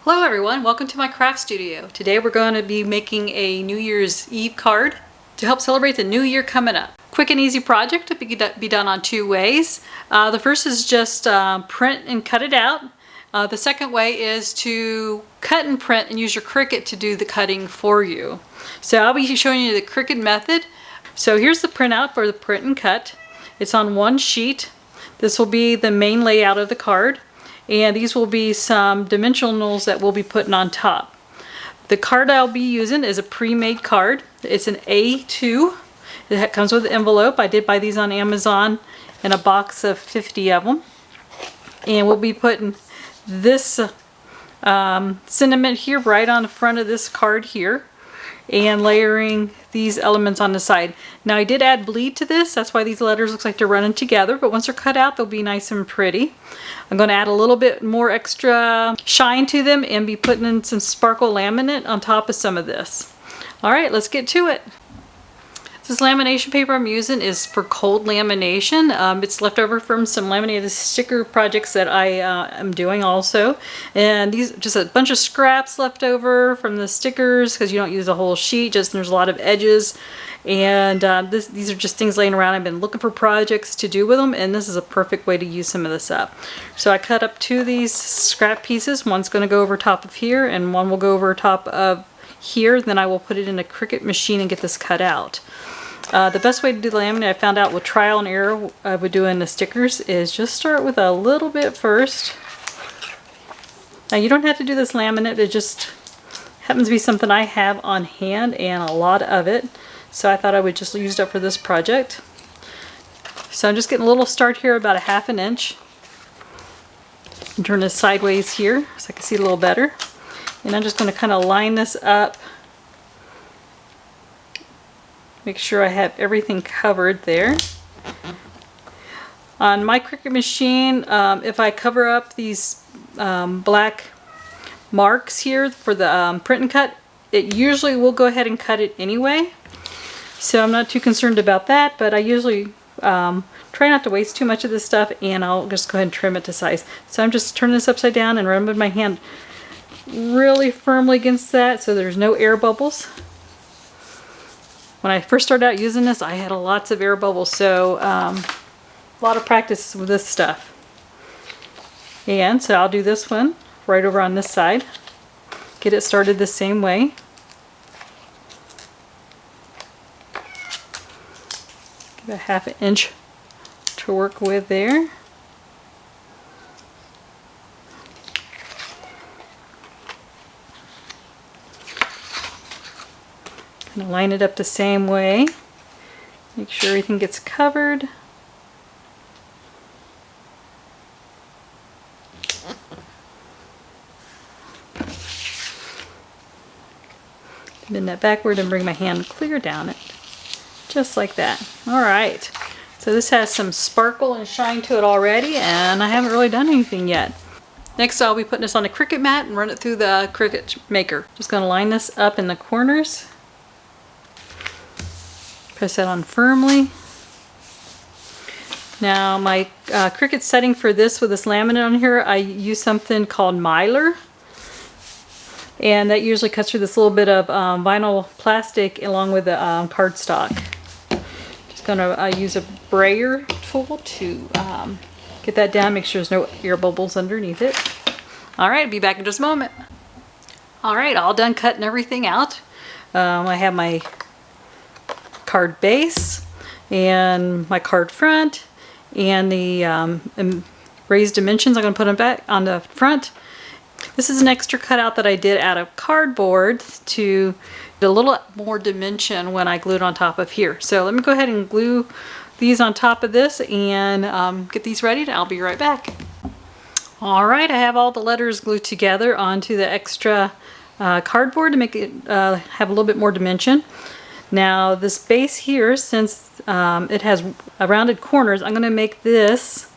Hello everyone, welcome to my craft studio. Today we're going to be making a New Year's Eve card to help celebrate the new year coming up. Quick and easy project to be done on two ways. The first is just print and cut it out. The second way is to cut and print and use your Cricut to do the cutting for you. So I'll be showing you the Cricut method. So here's the printout for the print and cut. It's on one sheet. This will be the main layout of the card. And these will be some dimensionals that we'll be putting on top. The card I'll be using is a pre-made card. It's an A2. It comes with an envelope. I did buy these on Amazon in a box of 50 of them. And we'll be putting this sentiment here right on the front of this card here, and layering these elements on the side. Now I did add bleed to this, that's why these letters look like they're running together, but once they're cut out they'll be nice and pretty. I'm going to add a little bit more extra shine to them and be putting in some sparkle laminate on top of some of this. Alright, let's get to it. This lamination paper I'm using is for cold lamination. It's left over from some laminated sticker projects that I am doing also. And these just a bunch of scraps left over from the stickers because you don't use a whole sheet, just there's a lot of edges. And these are just things laying around. I've been looking for projects to do with them, and this is a perfect way to use some of this up. So I cut up two of these scrap pieces. One's going to go over top of here and one will go over top of here. Then I will put it in a Cricut machine and get this cut out. The best way to do the laminate I found out with trial and error with doing the stickers is just start with a little bit first. Now you don't have to do this laminate, it just happens to be something I have on hand and a lot of it. So I thought I would just use it up for this project. So I'm just getting a little start here about a ½ an inch. And turn this sideways here so I can see it a little better. And I'm just going to kind of line this up. Make sure I have everything covered there. On my Cricut machine, if I cover up these black marks here for the print and cut, it usually will go ahead and cut it anyway. So I'm not too concerned about that, but I usually try not to waste too much of this stuff, and I'll just go ahead and trim it to size. So I'm just turning this upside down and rubbing my hand really firmly against that so there's no air bubbles. When I first started out using this, I had lots of air bubbles, so a lot of practice with this stuff. And so I'll do this one right over on this side. Get it started the same way. Give it a ½ an inch to work with there. Kind of line it up the same way. Make sure everything gets covered. Bend that backward and bring my hand clear down it. Just like that. Alright. So this has some sparkle and shine to it already, and I haven't really done anything yet. Next I'll be putting this on a Cricut mat and run it through the Cricut maker. Just going to line this up in the corners. Press that on firmly. Now my Cricut setting for this with this laminate on here, I use something called Mylar. And that usually cuts through this little bit of vinyl plastic along with the cardstock. Just going to use a brayer tool to get that down, make sure there's no air bubbles underneath it. Alright, be back in just a moment. Alright, all done cutting everything out. I have my card base and my card front and the raised dimensions. I'm going to put them back on the front. This is an extra cutout that I did out of cardboard to get a little more dimension when I glued on top of here. So let me go ahead and glue these on top of this and get these ready, and I'll be right back. Alright, I have all the letters glued together onto the extra cardboard to make it have a little bit more dimension. Now this base here, since it has rounded corners, I'm going to make this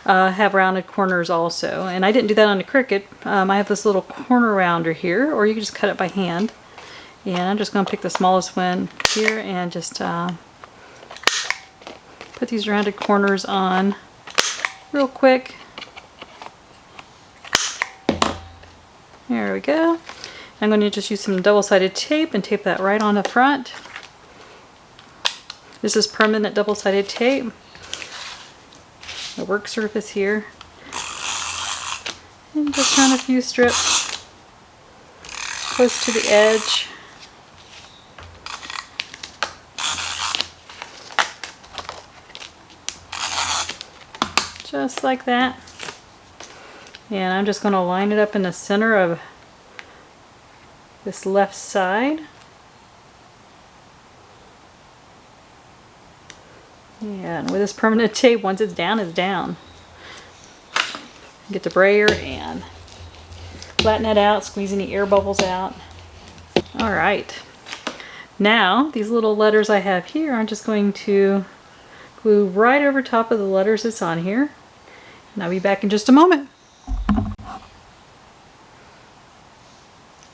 have rounded corners also. And I didn't do that on the Cricut. I have this little corner rounder here, or you can just cut it by hand. And I'm just going to pick the smallest one here and just put these rounded corners on real quick. There we go. I'm going to just use some double-sided tape and tape that right on the front. This is permanent double-sided tape. The work surface here. And just run a few strips close to the edge. Just like that. And I'm just going to line it up in the center of this left side. And with this permanent tape, once it's down, it's down. Get the brayer and flatten it out, squeeze any air bubbles out. Alright. Now, these little letters I have here, I'm just going to glue right over top of the letters that's on here. And I'll be back in just a moment.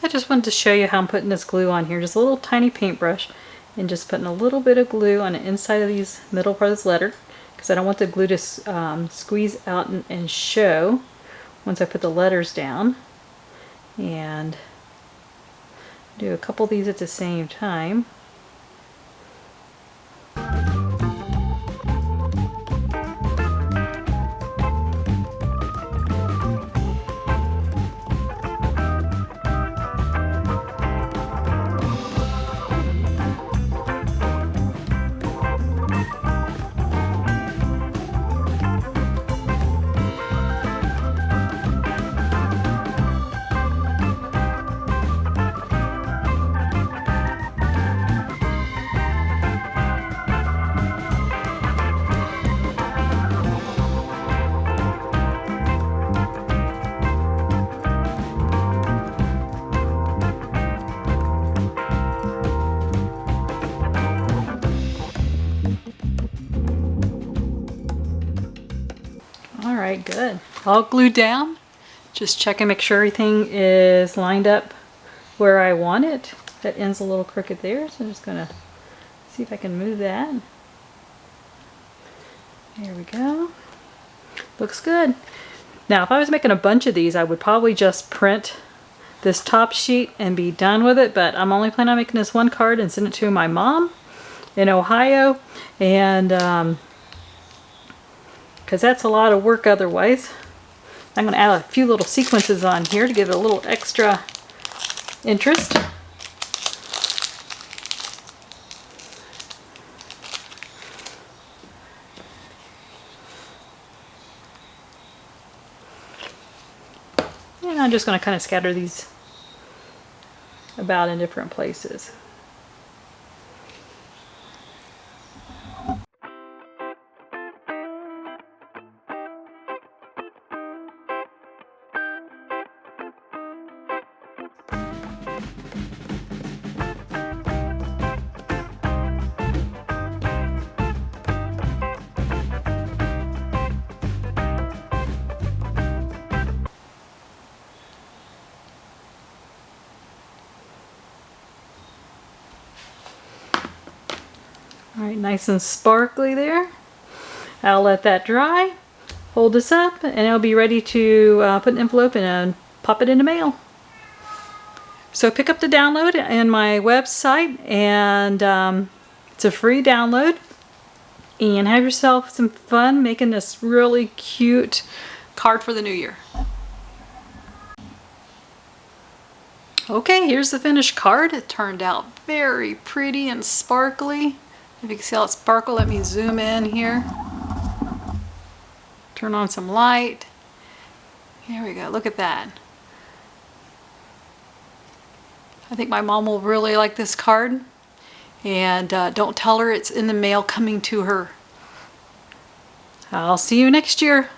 I just wanted to show you how I'm putting this glue on here. Just a little tiny paintbrush and just putting a little bit of glue on the inside of these middle part of this letter because I don't want the glue to squeeze out and show once I put the letters down. And do a couple of these at the same time. Alright, good. All glued down. Just check and make sure everything is lined up where I want it. That end's a little crooked there, so I'm just going to see if I can move that. There we go. Looks good. Now, if I was making a bunch of these, I would probably just print this top sheet and be done with it, but I'm only planning on making this one card and send it to my mom in Ohio, and because that's a lot of work otherwise. I'm going to add a few little sequences on here to give it a little extra interest. And I'm just going to kind of scatter these about in different places. Alright, nice and sparkly there. I'll let that dry, hold this up, and it'll be ready to put an envelope and pop it in the mail. So pick up the download in my website, and it's a free download. And have yourself some fun making this really cute card for the new year. Okay, here's the finished card. It turned out very pretty and sparkly. If you can see how it sparkles, let me zoom in here. Turn on some light. Here we go, look at that. I think my mom will really like this card. And don't tell her it's in the mail coming to her. I'll see you next year.